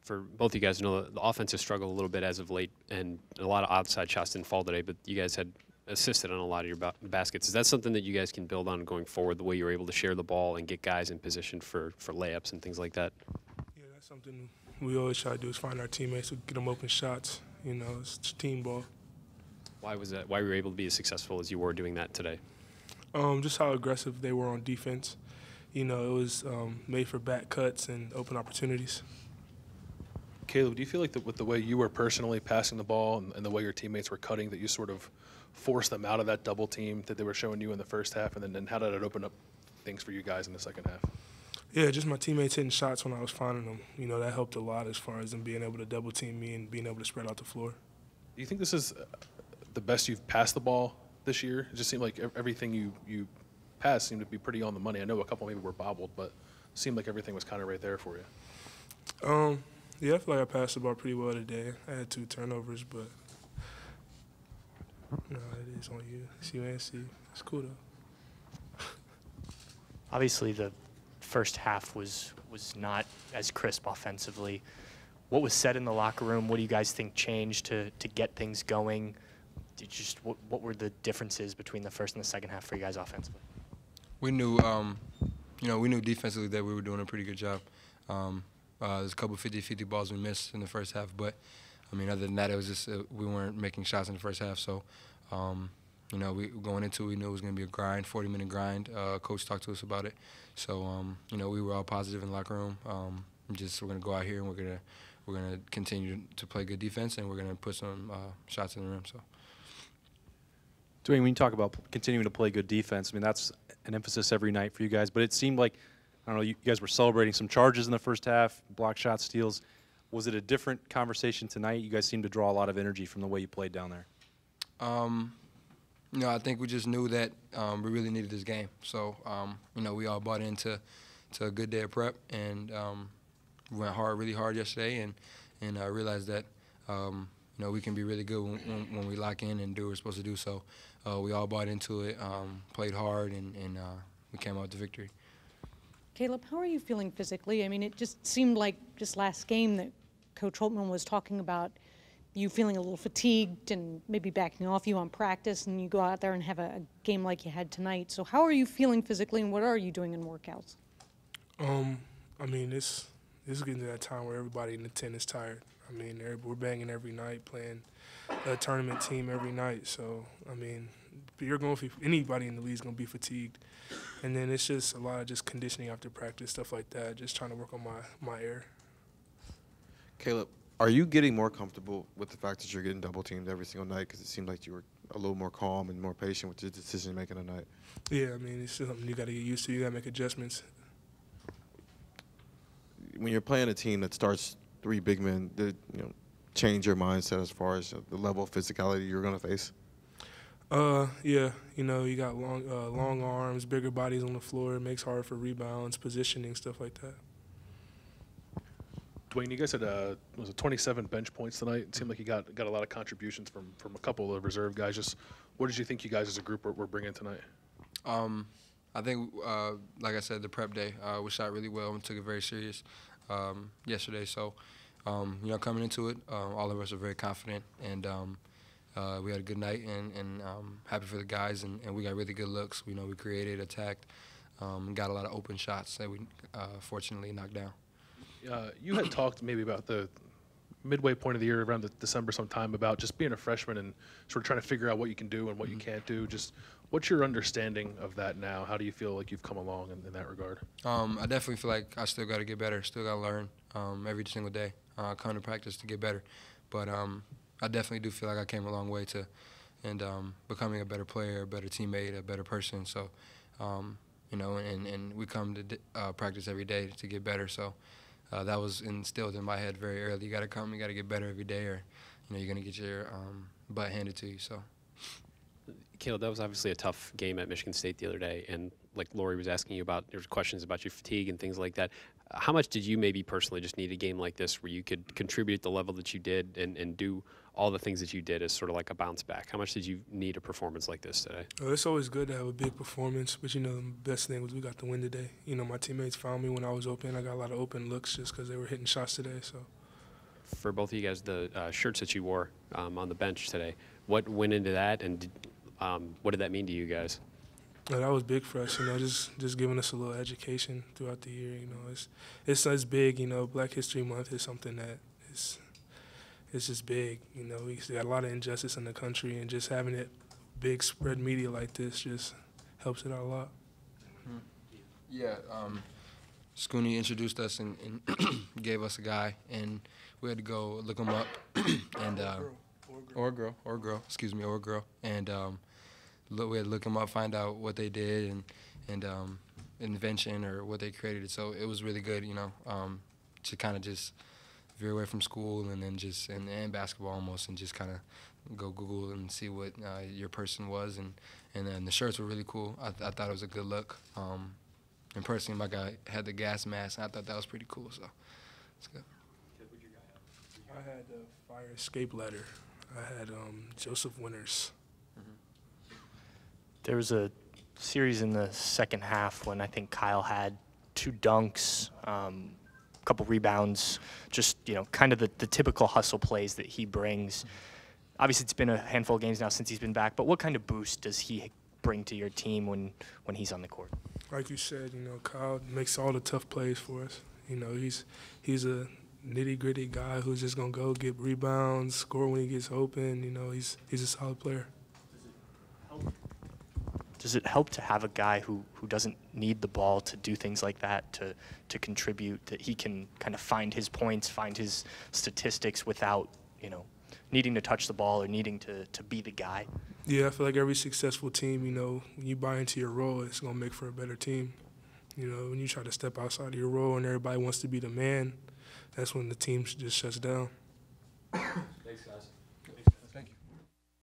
for both you guys to know, the offense has struggled a little bit as of late, and a lot of outside shots didn't fall today, but you guys had assisted on a lot of your baskets. Is that something that you guys can build on going forward, the way you're able to share the ball and get guys in position for layups and things like that? Yeah, that's something we always try to do is find our teammates, get them open shots. You know, it's team ball. Why was that? Why were you able to be as successful as you were doing that today? Just how aggressive they were on defense. You know, it was made for back cuts and open opportunities. Caleb, do you feel like with the way you were personally passing the ball and the way your teammates were cutting that you sort of forced them out of that double team that they were showing you in the first half, and then how did it open up things for you guys in the second half? Yeah, just my teammates hitting shots when I was finding them. You know, that helped a lot as far as them being able to double team me and being able to spread out the floor. Do you think this is the best you've passed the ball this year? It just seemed like everything you passed seemed to be pretty on the money. I know a couple maybe were bobbled, but it seemed like everything was kind of right there for you. Yeah, I feel like I passed the ball pretty well today. I had 2 turnovers, but no, it is on you. It's UNC. It's cool though. Obviously, the first half was not as crisp offensively. What was said in the locker room? What do you guys think changed to get things going? What were the differences between the first and the second half for you guys offensively? We knew, we knew defensively that we were doing a pretty good job. There's a couple 50-50 balls we missed in the first half, but I mean, other than that, it was just we weren't making shots in the first half. So, we going into it, we knew it was going to be a grind, 40-minute grind. Coach talked to us about it. So, we were all positive in the locker room. We're going to go out here and we're gonna continue to play good defense, and we're going to put some shots in the rim. So. Dwayne, when you talk about continuing to play good defense, I mean, that's an emphasis every night for you guys. But it seemed like, I don't know, you guys were celebrating some charges in the first half, block shot steals. Was it a different conversation tonight? You guys seemed to draw a lot of energy from the way you played down there. I think we just knew that we really needed this game. So, we all bought into a good day of prep, and we went really hard yesterday, and I realized that we can be really good when we lock in and do what we're supposed to do. So we all bought into it, played hard, and we came out with the victory. Caleb, how are you feeling physically? I mean, it just seemed like just last game that Coach Holtman was talking about you feeling a little fatigued and maybe backing off you on practice, and you go out there and have a game like you had tonight. So how are you feeling physically, and what are you doing in workouts? I mean, this is getting to that time where everybody in the tent is tired. I mean, we're banging every night, playing a tournament team every night. So, I mean, anybody in the league is going to be fatigued. And then it's just a lot of just conditioning after practice, stuff like that, just trying to work on my air. Caleb, are you getting more comfortable with the fact that you're getting double teamed every single night? Because it seemed like you were a little more calm and more patient with your decision making tonight. Yeah, I mean, it's something you got to get used to. You got to make adjustments. When you're playing a team that starts 3 big men, did change your mindset as far as the level of physicality you're going to face? Yeah, you got long arms, bigger bodies on the floor. It makes it harder for rebounds, positioning, stuff like that. Dwayne, you guys had was it 27 bench points tonight? It seemed like you got a lot of contributions from a couple of reserve guys. Just what did you think you guys as a group were bringing tonight? I think, like I said, the prep day, we shot really well and took it very serious yesterday. So, coming into it, all of us are very confident, and we had a good night, and happy for the guys, and we got really good looks. We created, attacked, got a lot of open shots that we fortunately knocked down. You had talked maybe about the midway point of the year, around December sometime, about just being a freshman and sort of trying to figure out what you can do and what you can't do. Just what's your understanding of that now? How do you feel like you've come along in that regard? I definitely feel like I still got to get better, still got to learn every single day, come to practice to get better. But I definitely do feel like I came a long way and becoming a better player, a better teammate, a better person. So, and we come to practice every day to get better. So that was instilled in my head very early. You got to come, you got to get better every day, or you're going to get your butt handed to you. So. Caleb, that was obviously a tough game at Michigan State the other day, and like Lori was asking you about, there's questions about your fatigue and things like that. How much did you maybe personally just need a game like this where you could contribute at the level that you did and do all the things that you did as sort of like a bounce back? How much did you need a performance like this today? It's always good to have a big performance, but the best thing was we got the win today. My teammates found me when I was open. I got a lot of open looks just because they were hitting shots today. So for both of you guys, the shirts that you wore on the bench today. What went into that, and what did that mean to you guys? That was big for us, just giving us a little education throughout the year. It's big. Black History Month is something that it's just big. We got a lot of injustice in the country, and just having it big spread media like this just helps it out a lot. Yeah, Scooney introduced us and gave us a guy, and we had to go look him up, and or a girl, and we had to look him up, find out what they did and invention or what they created. So it was really good, to kind of just veer away from school and then just and basketball almost, and just kind of go Google and see what your person was, and then the shirts were really cool. I thought it was a good look. And personally, my guy had the gas mask, and I thought that was pretty cool. So it's good. I had the fire escape letter. I had Joseph Winters. There was a series in the second half when I think Kyle had 2 dunks, a couple rebounds, just, kind of the typical hustle plays that he brings. Obviously, it's been a handful of games now since he's been back, but what kind of boost does he bring to your team when he's on the court? Like you said, Kyle makes all the tough plays for us. He's a nitty-gritty guy who's just going to go get rebounds, score when he gets open. He's a solid player. Does it help to have a guy who doesn't need the ball to do things like that, to contribute, that he can kind of find his points, find his statistics without, needing to touch the ball or needing to be the guy? Yeah, I feel like every successful team, when you buy into your role, it's going to make for a better team. When you try to step outside of your role and everybody wants to be the man, that's when the team just shuts down. Thanks, guys. Thank you.